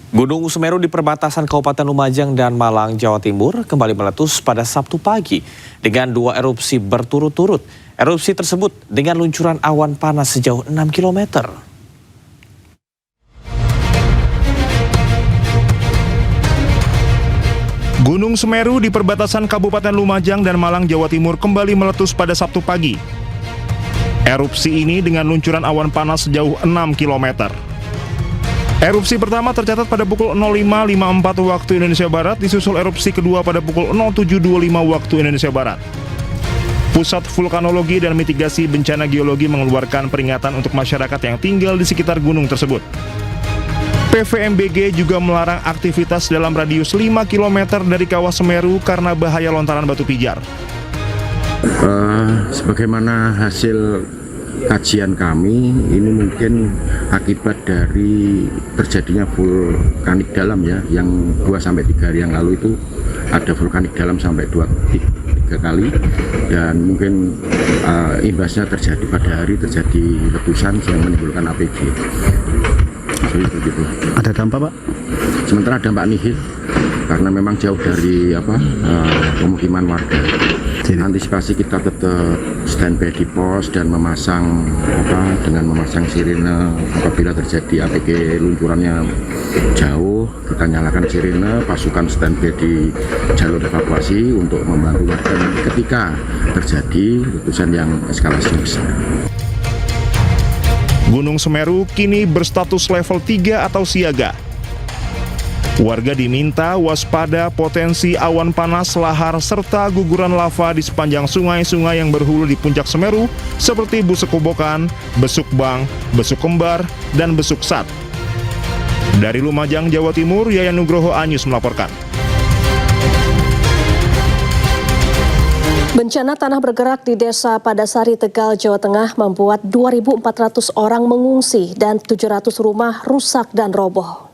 Gunung Semeru di perbatasan Kabupaten Lumajang dan Malang, Jawa Timur kembali meletus pada Sabtu pagi dengan 2 erupsi berturut-turut. Erupsi tersebut dengan luncuran awan panas sejauh 6 km. Gunung Semeru di perbatasan Kabupaten Lumajang dan Malang, Jawa Timur kembali meletus pada Sabtu pagi. Erupsi ini dengan luncuran awan panas sejauh 6 km. Erupsi pertama tercatat pada pukul 05.54 waktu Indonesia Barat, disusul erupsi kedua pada pukul 07.25 waktu Indonesia Barat. Pusat Vulkanologi dan Mitigasi Bencana Geologi mengeluarkan peringatan untuk masyarakat yang tinggal di sekitar gunung tersebut. PVMBG juga melarang aktivitas dalam radius 5 km dari kawah Semeru karena bahaya lontaran batu pijar. Sebagaimana hasil kajian kami, ini mungkin akibat dari terjadinya vulkanik dalam ya, yang 2-3 hari yang lalu itu ada vulkanik dalam sampai 2-3 kali, dan mungkin imbasnya terjadi pada hari terjadi letusan yang menimbulkan APG. Begitu. Ada dampak, Pak? Sementara dampak nihil karena memang jauh dari pemukiman warga. Antisipasi kita tetap standby di pos dan memasang dengan memasang sirine apabila terjadi APG luncurannya jauh, kita nyalakan sirine, pasukan standby di jalur evakuasi untuk membantu warga ketika terjadi letusan yang eskalasinya besar. Gunung Semeru kini berstatus level 3 atau siaga. Warga diminta waspada potensi awan panas, lahar, serta guguran lava di sepanjang sungai-sungai yang berhulu di puncak Semeru seperti Busuk Kobokan, Besuk Bang, Besuk Kembar, dan Besuk Sat. Dari Lumajang, Jawa Timur, Yayan Nugroho Anyus melaporkan. Bencana tanah bergerak di Desa Padasari, Tegal, Jawa Tengah membuat 2.400 orang mengungsi dan 700 rumah rusak dan roboh.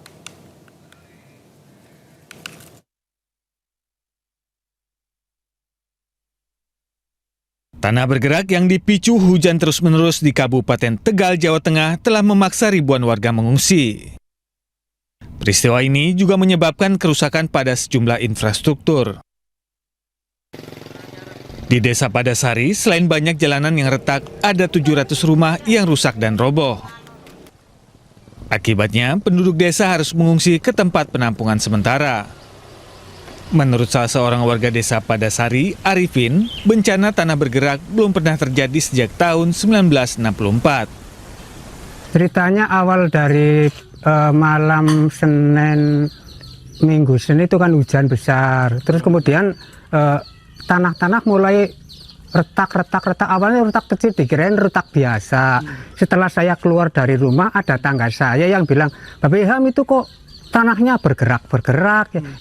Tanah bergerak yang dipicu hujan terus-menerus di Kabupaten Tegal, Jawa Tengah telah memaksa ribuan warga mengungsi. Peristiwa ini juga menyebabkan kerusakan pada sejumlah infrastruktur. Di Desa Padasari, selain banyak jalanan yang retak, ada 700 rumah yang rusak dan roboh. Akibatnya, penduduk desa harus mengungsi ke tempat penampungan sementara. Menurut salah seorang warga Desa Padasari, Arifin, bencana tanah bergerak belum pernah terjadi sejak tahun 1964. Ceritanya awal dari malam Senin, Minggu Senin itu kan hujan besar. Terus kemudian tanah-tanah mulai retak. Awalnya retak kecil, dikirain retak biasa. Setelah saya keluar dari rumah, ada tangga saya yang bilang, Bapak Ilham itu kok tanahnya bergerak.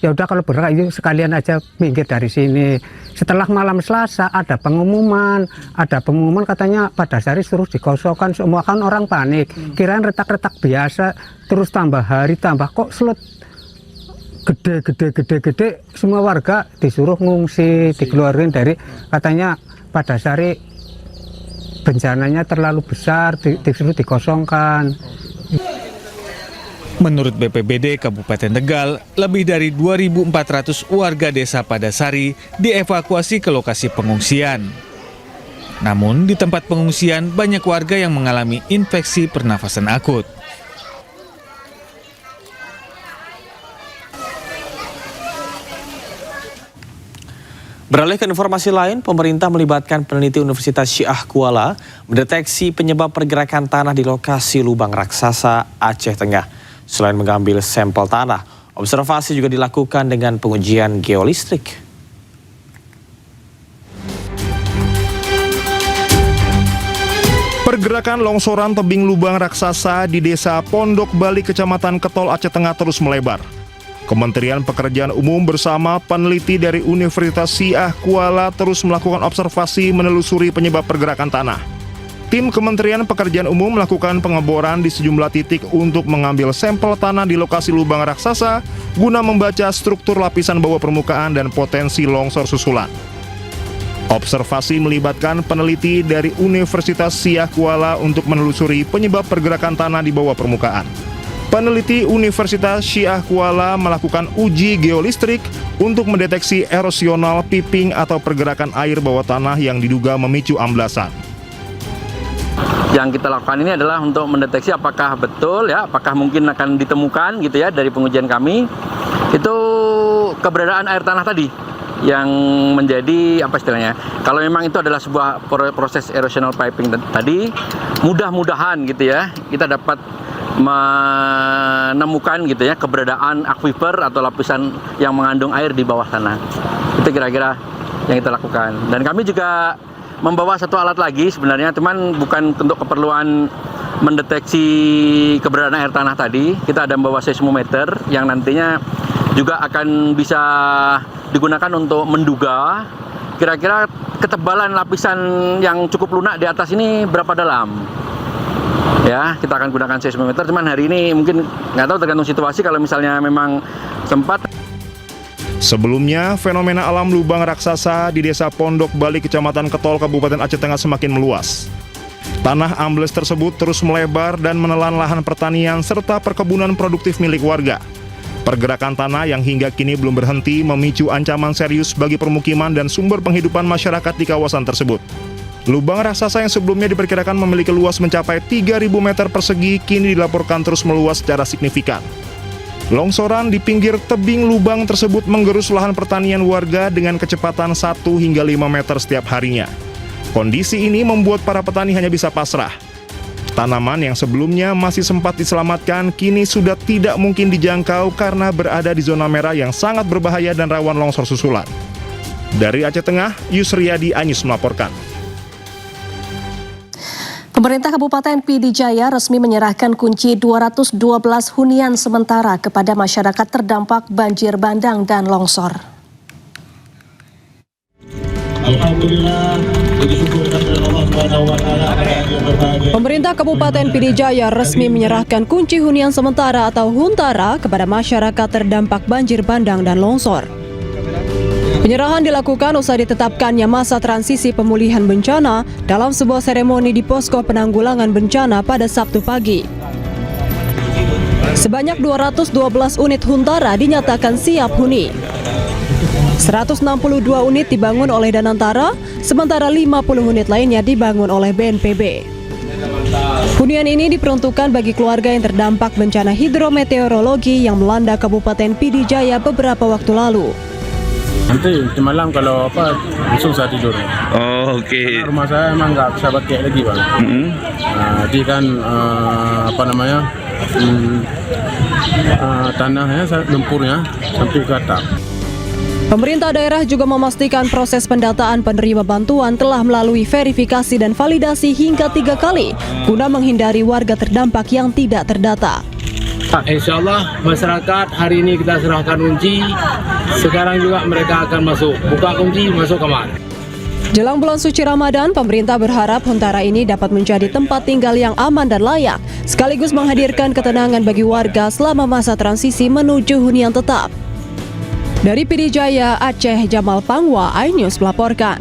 Ya udah kalau bergerak itu sekalian aja minggir dari sini. Setelah malam Selasa ada pengumuman katanya Padasari suruh dikosongkan, semua kan orang panik. Kirain retak-retak biasa, terus tambah hari tambah kok slot gede, semua warga disuruh ngungsi, dikeluarin dari, katanya Padasari bencananya terlalu besar, disuruh dikosongkan. Menurut BPBD Kabupaten Tegal, lebih dari 2.400 warga Desa Padasari dievakuasi ke lokasi pengungsian. Namun, di tempat pengungsian banyak warga yang mengalami infeksi pernafasan akut. Beralih ke informasi lain, pemerintah melibatkan peneliti Universitas Syiah Kuala mendeteksi penyebab pergerakan tanah di lokasi lubang raksasa Aceh Tengah. Selain mengambil sampel tanah, observasi juga dilakukan dengan pengujian geolistrik. Pergerakan longsoran tebing lubang raksasa di Desa Pondok Bali, Kecamatan Ketol, Aceh Tengah terus melebar. Kementerian Pekerjaan Umum bersama peneliti dari Universitas Syiah Kuala terus melakukan observasi menelusuri penyebab pergerakan tanah. Tim Kementerian Pekerjaan Umum melakukan pengeboran di sejumlah titik untuk mengambil sampel tanah di lokasi lubang raksasa guna membaca struktur lapisan bawah permukaan dan potensi longsor susulan. Observasi melibatkan peneliti dari Universitas Syiah Kuala untuk menelusuri penyebab pergerakan tanah di bawah permukaan. peneliti Universitas Syiah Kuala melakukan uji geolistrik untuk mendeteksi erosional piping atau pergerakan air bawah tanah yang diduga memicu amblasan. Yang kita lakukan ini adalah untuk mendeteksi apakah betul ya, apakah mungkin akan ditemukan gitu ya dari pengujian kami itu keberadaan air tanah tadi yang menjadi apa istilahnya. Kalau memang itu adalah sebuah proses erosional piping tadi, mudah-mudahan gitu ya kita dapat menemukan gitu ya keberadaan aquifer atau lapisan yang mengandung air di bawah tanah. Itu kira-kira yang kita lakukan. Dan kami juga membawa satu alat lagi sebenarnya, teman, bukan untuk keperluan mendeteksi keberadaan air tanah tadi. Kita ada membawa seismometer yang nantinya juga akan bisa digunakan untuk menduga kira-kira ketebalan lapisan yang cukup lunak di atas ini berapa dalam. Ya, kita akan gunakan seismometer. Cuman hari ini mungkin nggak tahu, tergantung situasi. Kalau misalnya memang sempat. Sebelumnya, fenomena alam lubang raksasa di Desa Pondok Bali, Kecamatan Ketol, Kabupaten Aceh Tengah semakin meluas. Tanah ambles tersebut terus melebar dan menelan lahan pertanian serta perkebunan produktif milik warga. Pergerakan tanah yang hingga kini belum berhenti memicu ancaman serius bagi permukiman dan sumber penghidupan masyarakat di kawasan tersebut. Lubang raksasa yang sebelumnya diperkirakan memiliki luas mencapai 3.000 meter persegi kini dilaporkan terus meluas secara signifikan. Longsoran di pinggir tebing lubang tersebut menggerus lahan pertanian warga dengan kecepatan 1 hingga 5 meter setiap harinya. Kondisi ini membuat para petani hanya bisa pasrah. Tanaman yang sebelumnya masih sempat diselamatkan kini sudah tidak mungkin dijangkau karena berada di zona merah yang sangat berbahaya dan rawan longsor susulan. Dari Aceh Tengah, Yusriyadi Anyus melaporkan. Pemerintah Kabupaten PD Jaya resmi menyerahkan kunci 212 hunian sementara kepada masyarakat terdampak banjir bandang dan longsor. Alhamdulillah, Pemerintah Kabupaten PD Jaya resmi menyerahkan kunci hunian sementara atau Huntara kepada masyarakat terdampak banjir bandang dan longsor. Penyerahan dilakukan usai ditetapkannya masa transisi pemulihan bencana dalam sebuah seremoni di Posko Penanggulangan Bencana pada Sabtu pagi. Sebanyak 212 unit Huntara dinyatakan siap huni. 162 unit dibangun oleh Danantara, sementara 50 unit lainnya dibangun oleh BNPB. Hunian ini diperuntukkan bagi keluarga yang terdampak bencana hidrometeorologi yang melanda Kabupaten PD Jaya beberapa waktu lalu. Nanti malam kalau susah tidur. Oh, oke. Karena rumah saya emang nggak bisa pakai lagi, Bang. Jadi kan tanahnya lumpurnya sampai ke atap. Pemerintah daerah juga memastikan proses pendataan penerima bantuan telah melalui verifikasi dan validasi hingga 3 kali guna menghindari warga terdampak yang tidak terdata. Insya Allah masyarakat hari ini kita serahkan kunci, sekarang juga mereka akan masuk, buka kunci masuk kamar. Jelang bulan suci Ramadan, pemerintah berharap Huntara ini dapat menjadi tempat tinggal yang aman dan layak, sekaligus menghadirkan ketenangan bagi warga selama masa transisi menuju hunian tetap. Dari PD Jaya, Aceh, Jamal Pangwa, iNews melaporkan.